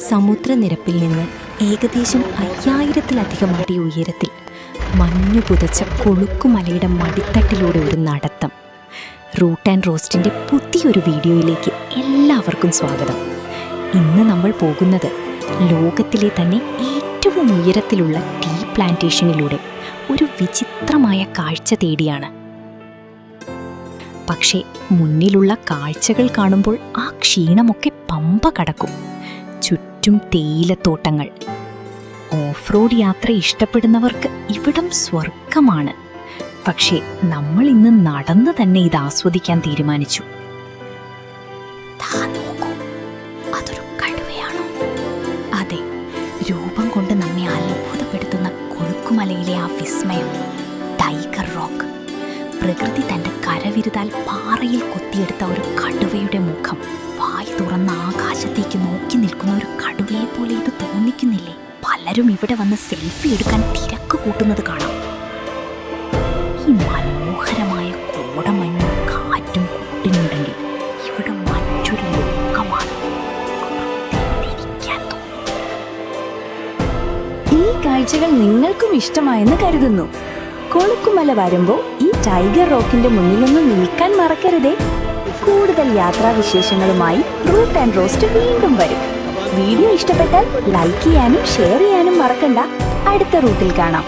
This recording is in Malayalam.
സമുദ്രനിരപ്പിൽ നിന്ന് ഏകദേശം 5000-ലധികം അടി ഉയരത്തിൽ മഞ്ഞു പുതച്ച കൊളുക്കുമലയുടെ മടിത്തട്ടിലൂടെ ഒരു നടത്തം. റൂട്ട് ആൻഡ് റോസ്റ്റിൻ്റെ പുതിയൊരു വീഡിയോയിലേക്ക് എല്ലാവർക്കും സ്വാഗതം. ഇന്ന് നമ്മൾ പോകുന്നത് ലോകത്തിലെ തന്നെ ഏറ്റവും ഉയരത്തിലുള്ള ടീ പ്ലാന്റേഷനിലൂടെ ഒരു വിചിത്രമായ കാഴ്ച തേടിയാണ്. പക്ഷേ മുന്നിലുള്ള കാഴ്ചകൾ കാണുമ്പോൾ ആ ക്ഷീണമൊക്കെ പമ്പ കടക്കും. ചുറ്റും തേയിലത്തോട്ടങ്ങൾ. ഓഫ് റോഡ് യാത്ര ഇഷ്ടപ്പെടുന്നവർക്ക് ഇവിടം സ്വർഗമാണ്. പക്ഷേ നമ്മൾ ഇന്ന് നടന്ന് തന്നെ ഇത് ആസ്വദിക്കാൻ തീരുമാനിച്ചു. അതൊരു കടുവയാണോ? അതെ, രൂപം കൊണ്ട് നമ്മെ അത്ഭുതപ്പെടുത്തുന്ന കൊളുക്കുമലയിലെ ആ വിസ്മയം, ടൈഗർ റോക്ക്. പ്രകൃതി തൻ്റെ കരവിരുതാൽ പാറയിൽ കൊത്തിയെടുത്ത ഒരു കടുവയുടെ മുഖം. വായി തുറന്ന ആകാശത്തേക്ക് നോക്കി നിൽക്കുന്ന ഒരു കടുവയെ പോലെ ഇത് തോന്നിക്കുന്നില്ലേ? പലരും ഇവിടെ വന്ന് സെൽഫി എടുക്കാൻ തിരക്ക് കൂട്ടുന്നത് കാണാം. ഈ മനോഹരമായ കോടമഞ്ഞും കാറ്റും കൂട്ടിനുണ്ടെങ്കിൽ ഇവിടെ മറ്റൊരു ലോകമാണ്. ഈ കാഴ്ചകൾ നിങ്ങൾക്കും ഇഷ്ടമായെന്ന് കരുതുന്നു. കൊളുക്കുമല വരുമ്പോൾ ഈ ടൈഗർ റോക്കിന്റെ മുന്നിലൊന്നും നിൽക്കാൻ മറക്കരുതേ. കൂടുതൽ യാത്രാവിശേഷങ്ങളുമായി റൂട്ട് ആൻഡ് റോസ്റ്റ് വീണ്ടും വരും. വീഡിയോ ഇഷ്ടപ്പെട്ടാൽ ലൈക്ക് ചെയ്യാനും ഷെയർ ചെയ്യാനും മറക്കണ്ട. അടുത്ത റൂട്ടിൽ കാണാം.